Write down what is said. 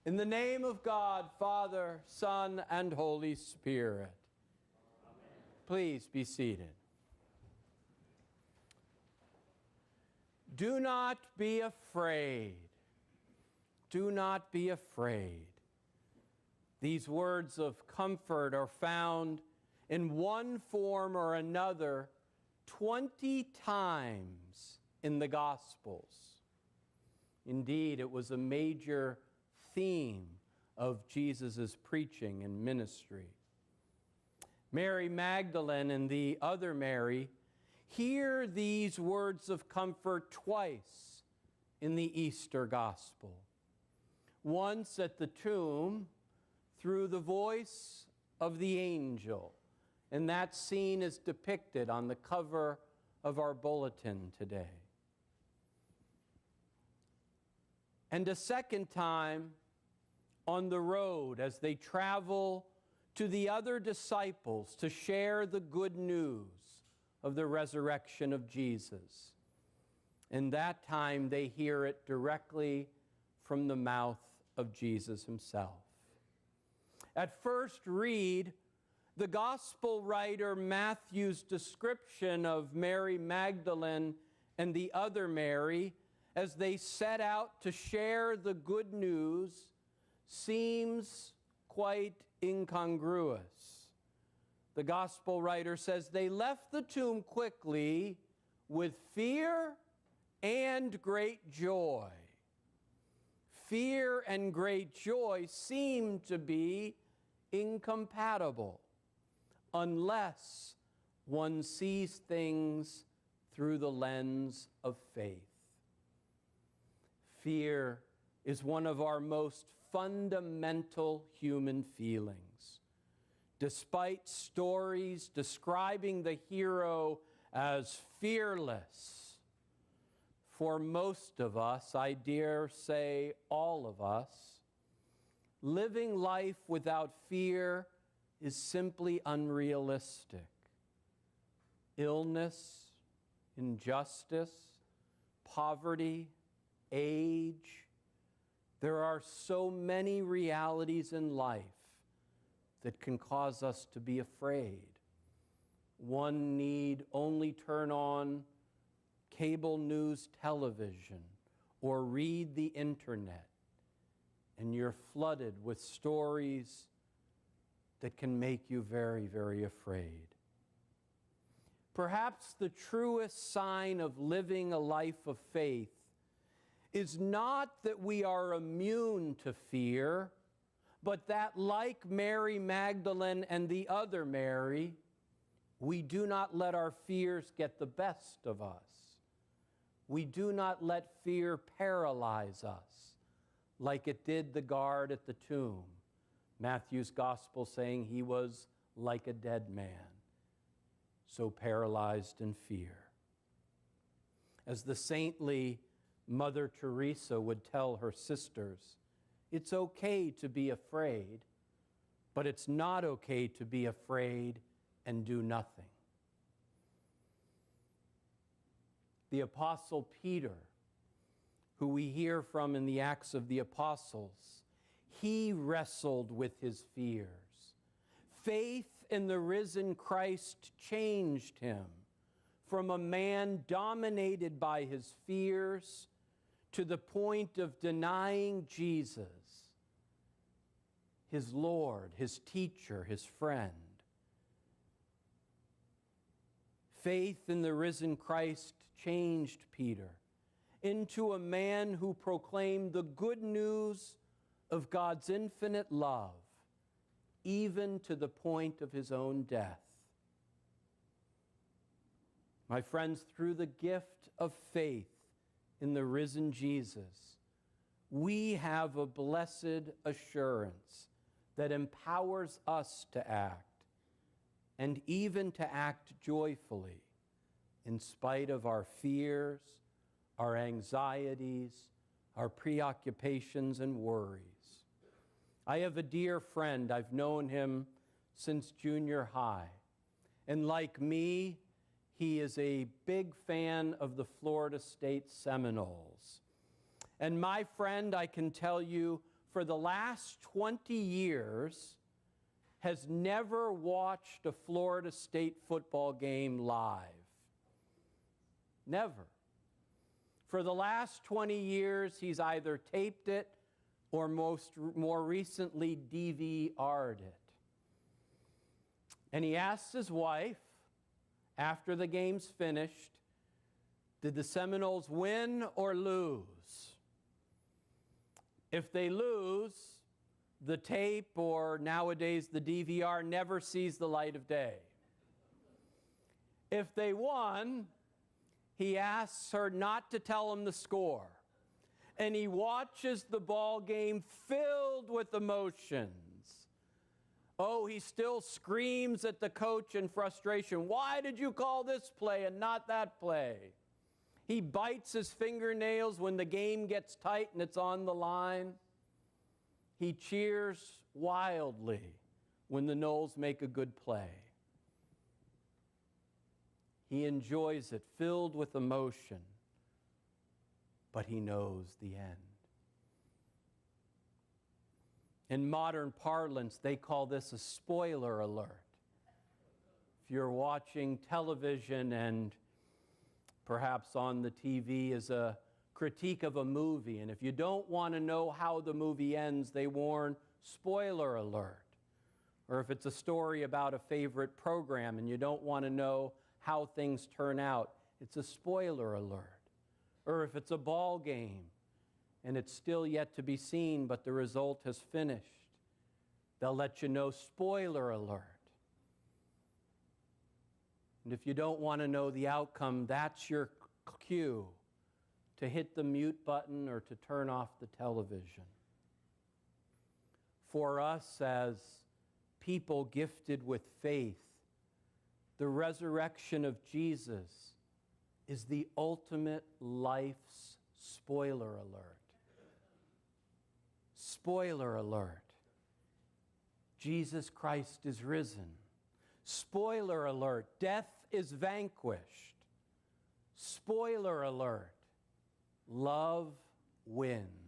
In the name of God, Father, Son, and Holy Spirit. Amen. Please be seated. Do not be afraid. Do not be afraid. These words of comfort are found in one form or another 20 times in the Gospels. Indeed, it was a major theme of Jesus' preaching and ministry. Mary Magdalene and the other Mary hear these words of comfort twice in the Easter Gospel. Once at the tomb through the voice of the angel, and that scene is depicted on the cover of our bulletin today. And a second time on the road as they travel to the other disciples to share the good news of the resurrection of Jesus. And that time they hear it directly from the mouth of Jesus himself. At first read, the gospel writer Matthew's description of Mary Magdalene and the other Mary as they set out to share the good news seems quite incongruous. The gospel writer says they left the tomb quickly with fear and great joy. Fear and great joy seem to be incompatible unless one sees things through the lens of faith. Fear is one of our most fundamental human feelings. Despite stories describing the hero as fearless, for most of us, I dare say all of us, living life without fear is simply unrealistic. Illness, injustice, poverty, age. There are so many realities in life that can cause us to be afraid. One need only turn on cable news television or read the internet, and you're flooded with stories that can make you very, very afraid. Perhaps the truest sign of living a life of faith is not that we are immune to fear, but that, like Mary Magdalene and the other Mary, we do not let our fears get the best of us. We do not let fear paralyze us like it did the guard at the tomb. Matthew's gospel saying he was like a dead man, so paralyzed in fear. As the saintly Mother Teresa would tell her sisters, it's okay to be afraid, but it's not okay to be afraid and do nothing. The Apostle Peter, who we hear from in the Acts of the Apostles, he wrestled with his fears. Faith in the risen Christ changed him from a man dominated by his fears to the point of denying Jesus, his Lord, his teacher, his friend. Faith in the risen Christ changed Peter into a man who proclaimed the good news of God's infinite love, even to the point of his own death. My friends, through the gift of faith in the risen Jesus, we have a blessed assurance that empowers us to act, and even to act joyfully in spite of our fears, our anxieties, our preoccupations and worries. I have a dear friend. I've known him since junior high. And like me, he is a big fan of the Florida State Seminoles. And my friend, I can tell you, for the last 20 years, has never watched a Florida State football game live. Never. For the last 20 years, he's either taped it or more recently DVR'd it. And he asks his wife, after the game's finished, did the Seminoles win or lose? If they lose, the tape, or nowadays the DVR, never sees the light of day. If they won, he asks her not to tell him the score. And he watches the ball game filled with emotions. Oh, he still screams at the coach in frustration. Why did you call this play and not that play? He bites his fingernails when the game gets tight and it's on the line. He cheers wildly when the Noles make a good play. He enjoys it, filled with emotion, but he knows the end. In modern parlance, they call this a spoiler alert. If you're watching television and perhaps on the TV is a critique of a movie, and if you don't want to know how the movie ends, they warn, spoiler alert. Or if it's a story about a favorite program and you don't want to know how things turn out, it's a spoiler alert. Or if it's a ball game and it's still yet to be seen, but the result has finished, they'll let you know, spoiler alert. And if you don't want to know the outcome, that's your cue to hit the mute button or to turn off the television. For us as people gifted with faith, the resurrection of Jesus is the ultimate life's spoiler alert. Spoiler alert. Jesus Christ is risen. Spoiler alert. Death is vanquished. Spoiler alert. Love wins.